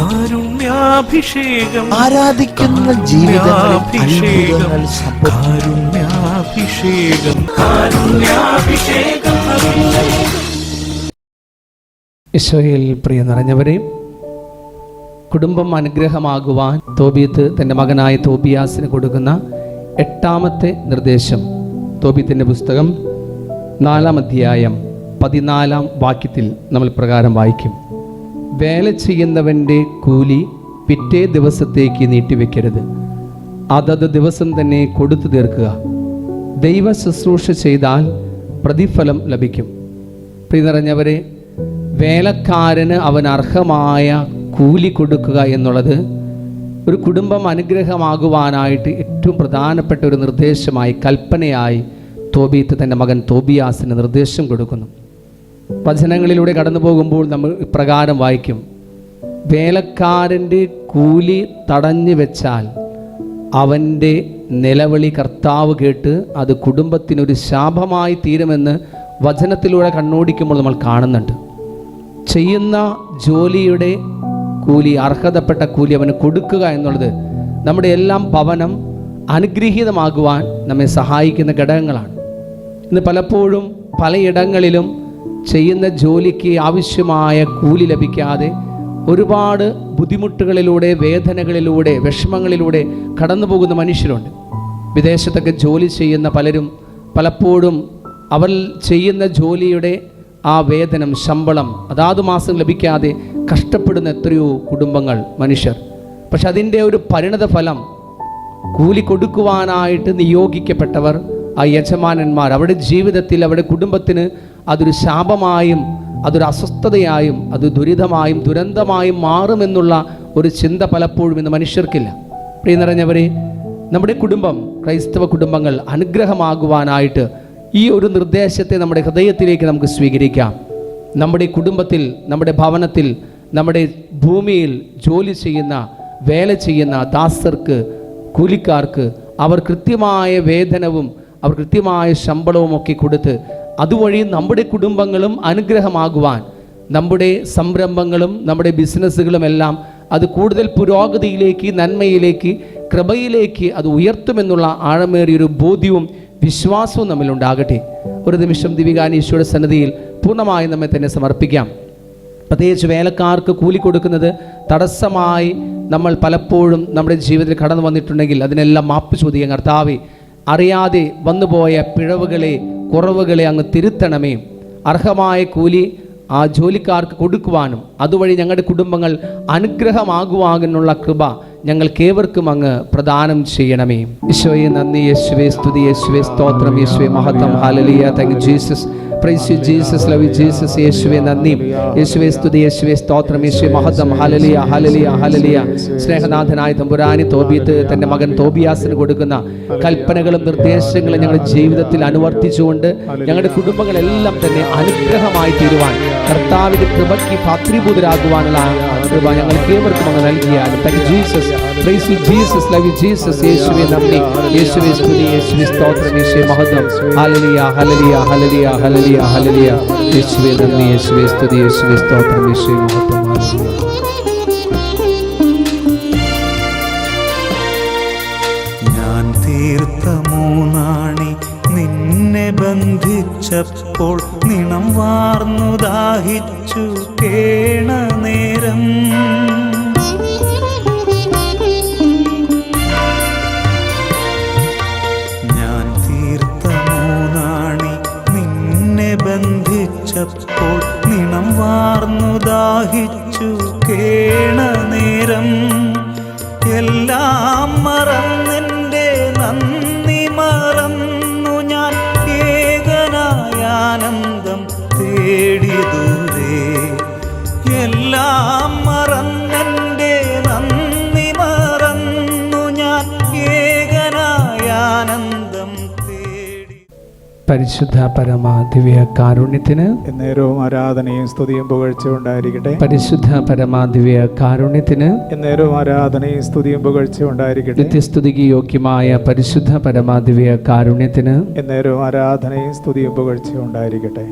കാരുണ്യാഭിഷേകം, ആരാധിക്കുന്ന ജീവിതങ്ങളിൽ കാരുണ്യാഭിഷേകം, കാരുണ്യാഭിഷേകം. ഈശോയിൽ പ്രിയ നിറഞ്ഞവരെ, കുടുംബം അനുഗ്രഹമാകുവാൻ തോബീത്ത് തൻ്റെ മകനായ തോബിയാസിന് കൊടുക്കുന്ന 8ാമത്തെ നിർദ്ദേശം. തോബീത്തിൻ്റെ പുസ്തകം 4-ാം അധ്യായം 14-ാം വാക്യത്തിൽ നമ്മൾ പ്രകാരം വായിക്കും: വേല ചെയ്യുന്നവൻ്റെ കൂലി പിറ്റേ ദിവസത്തേക്ക് നീട്ടിവെക്കരുത്, അതത് ദിവസം തന്നെ കൊടുത്തു തീർക്കുക. ദൈവ ശുശ്രൂഷ ചെയ്താൽ പ്രതിഫലം ലഭിക്കും. പ്രിയ നിറഞ്ഞവരെ, വേലക്കാരന് അവൻ അർഹമായ കൂലി കൊടുക്കുക എന്നുള്ളത് ഒരു കുടുംബം അനുഗ്രഹമാകുവാനായിട്ട് ഏറ്റവും പ്രധാനപ്പെട്ട ഒരു നിർദ്ദേശമായി, കൽപ്പനയായി തോബീത്ത് തൻ്റെ മകൻ തോബിയാസിന് നിർദ്ദേശം കൊടുക്കുന്നു. വചനങ്ങളിലൂടെ കടന്നു പോകുമ്പോൾ നമ്മൾ ഇപ്രകാരം വായിക്കും: വേലക്കാരൻ്റെ കൂലി തടഞ്ഞു വെച്ചാൽ അവൻ്റെ നിലവിളി കർത്താവ് കേട്ട് അത് കുടുംബത്തിനൊരു ശാപമായി തീരുമെന്ന് വചനത്തിലൂടെ കണ്ണോടിക്കുമ്പോൾ നമ്മൾ കാണുന്നുണ്ട്. ചെയ്യുന്ന ജോലിയുടെ കൂലി, അർഹതപ്പെട്ട കൂലി അവന് കൊടുക്കുക എന്നുള്ളത് നമ്മുടെ എല്ലാം ഭവനം അനുഗ്രഹീതമാകുവാൻ നമ്മെ സഹായിക്കുന്ന ഘടകങ്ങളാണ്. ഇന്ന് പലപ്പോഴും പലയിടങ്ങളിലും ചെയ്യുന്ന ജോലിക്ക് ആവശ്യമായ കൂലി ലഭിക്കാതെ ഒരുപാട് ബുദ്ധിമുട്ടുകളിലൂടെ, വേദനകളിലൂടെ, വിഷമങ്ങളിലൂടെ കടന്നു പോകുന്ന മനുഷ്യരുണ്ട്. വിദേശത്തൊക്കെ ജോലി ചെയ്യുന്ന പലരും പലപ്പോഴും അവർ ചെയ്യുന്ന ജോലിയുടെ ആ വേതനം, ശമ്പളം അതാത് മാസം ലഭിക്കാതെ കഷ്ടപ്പെടുന്ന എത്രയോ കുടുംബങ്ങൾ, മനുഷ്യർ. പക്ഷെ അതിൻ്റെ ഒരു പരിണത ഫലം, കൂലി കൊടുക്കുവാനായിട്ട് നിയോഗിക്കപ്പെട്ടവർ, ആ യജമാനന്മാർ, അവരുടെ ജീവിതത്തിൽ, അവരുടെ കുടുംബത്തിന് അതൊരു ശാപമായും അതൊരു അസ്വസ്ഥതയായും അത് ദുരിതമായും ദുരന്തമായും മാറുമെന്നുള്ള ഒരു ചിന്ത പലപ്പോഴും ഇന്ന് മനുഷ്യർക്കില്ല. പ്രിയ നിറഞ്ഞവരെ, നമ്മുടെ കുടുംബം, ക്രൈസ്തവ കുടുംബങ്ങൾ അനുഗ്രഹമാകുവാനായിട്ട് ഈ ഒരു നിർദ്ദേശത്തെ നമ്മുടെ ഹൃദയത്തിലേക്ക് നമുക്ക് സ്വീകരിക്കാം. നമ്മുടെ കുടുംബത്തിൽ, നമ്മുടെ ഭവനത്തിൽ, നമ്മുടെ ഭൂമിയിൽ ജോലി ചെയ്യുന്ന, വേല ചെയ്യുന്ന ദാസർക്ക്, കൂലിക്കാർക്ക് അവർ കൃത്യമായ വേതനവും അവർ കൃത്യമായ ശമ്പളവും ഒക്കെ കൊടുത്ത് അതുവഴി നമ്മുടെ കുടുംബങ്ങളും അനുഗ്രഹമാകുവാൻ, നമ്മുടെ സംരംഭങ്ങളും നമ്മുടെ ബിസിനസ്സുകളും എല്ലാം അത് കൂടുതൽ പുരോഗതിയിലേക്ക്, നന്മയിലേക്ക്, കൃപയിലേക്ക് അത് ഉയർത്തുമെന്നുള്ള ആഴമേറിയൊരു ബോധ്യവും വിശ്വാസവും നമ്മിലുണ്ടാകട്ടെ. ഒരു നിമിഷം ദിവികാനീശോയുടെ സന്നിധിയിൽ പൂർണ്ണമായി നമ്മെ തന്നെ സമർപ്പിക്കാം. പ്രത്യേകിച്ച് വേലക്കാർക്ക് കൂലി കൊടുക്കുന്നത് തടസ്സമായി നമ്മൾ പലപ്പോഴും നമ്മുടെ ജീവിതത്തിൽ കടന്നു വന്നിട്ടുണ്ടെങ്കിൽ അതിനെല്ലാം മാപ്പ് ചോദിക്കാം. കർത്താവേ, അറിയാതെ വന്നുപോയ പിഴവുകളെ, കുറവുകളെ അങ്ങ് തിരുത്തണമേ. അർഹമായ കൂലി ആ ജോലിക്കാർക്ക് കൊടുക്കുവാനും അതുവഴി ഞങ്ങളുടെ കുടുംബങ്ങൾ അനുഗ്രഹമാകുവാനുള്ള കൃപ ഞങ്ങൾക്കേവർക്കും അങ്ങ് പ്രദാനം ചെയ്യണമേ. ഈശോയെ നന്ദി, യേശുവേ സ്തുതി, യേശുവേ സ്തോത്രം, യേശുവേ മഹത്വം. Hallelujah. Thank you Jesus. Praise you Jesus. Love you Jesus. യേശുവേ നന്ദി, യേശുവേ സ്തുതി, യേശുവേ സ്തോത്രം, യേശുവേ മഹത്വം. Hallelujah, hallelujah, hallelujah. സ്നേഹനാഥനായ തമ്പുരാനി, തോബീത്ത് തൻ്റെ മകൻ തോബിയാസിന് കൊടുക്കുന്ന കൽപ്പനകളും നിർദ്ദേശങ്ങളും ഞങ്ങളുടെ ജീവിതത്തിൽ അനുവർത്തിച്ചുകൊണ്ട് ഞങ്ങളുടെ കുടുംബങ്ങളെല്ലാം തന്നെ അനുഗ്രഹമായി തീരുവാൻ, കർത്താവിന്റെ കൃപയ്ക്ക് പാത്രീഭൂതരാകുവാനുള്ള കൃപ ഞങ്ങൾക്ക് ഏവർക്കും അങ്ങ് നൽകിയാണ്. Thank you Jesus. Praise you Jesus. Love you Jesus. യേശുവേ നന്ദി, യേശുവേ സ്തുതി, യേശുവേ സ്തോത്രം, യേശുവേ മഹത്വം. ഹല്ലേലൂയ, ഹല്ലേലൂയ, ഹല്ലേലൂയ, ഹല്ലേലൂയ, ഹല്ലേലൂയ. യേശുവേ നന്ദി, യേശുവേ സ്തുതി, യേശുവേ സ്തോത്രം, യേശുവേ മഹത്വം. ഞാൻ തീർത്ത മൂന്നാണി നിന്നെ ബന്ധിച്ചപ്പോൾ നിണം വാർന്നു ദാഹിച്ചു കേണ നേരം. ഞാൻ തീർത്ത മൂന്നാണി നിന്നെ ബന്ധിച്ചപ്പോൾ നിണം വാർന്നു ദാഹിച്ചു കേണ നേരം. എല്ലാം മറന്നെൻ്റെ നന്ദി മറന്നു ഞാൻ ഏകനായാനന്ദം തേടി ദൂരെ. എല്ലാം മറന്നെൻ്റെ നന്ദി മറന്നു ഞാൻ ഏകനായാനന്ദം തേടി. പരിശുദ്ധ പരമ ദിവ്യ കാരുണ്യത്തിന് എന്നേരവും ആരാധനയും സ്തുതിയും പുകഴ്ചയും ഉണ്ടായിരിക്കട്ടെ. പരിശുദ്ധ പരമ ദിവ്യ കാരുണ്യത്തിന് എന്നേരവും ആരാധനയും സ്തുതിയും പുകഴ്ചയും ഉണ്ടായിരിക്കട്ടെ. നിത്യസ്തുതിക്ക് യോഗ്യമായ പരിശുദ്ധ പരമ ദിവ്യ കാരുണ്യത്തിന് എന്നേരവും ആരാധനയും സ്തുതിയും പുകഴ്ചയും ഉണ്ടായിരിക്കട്ടെ.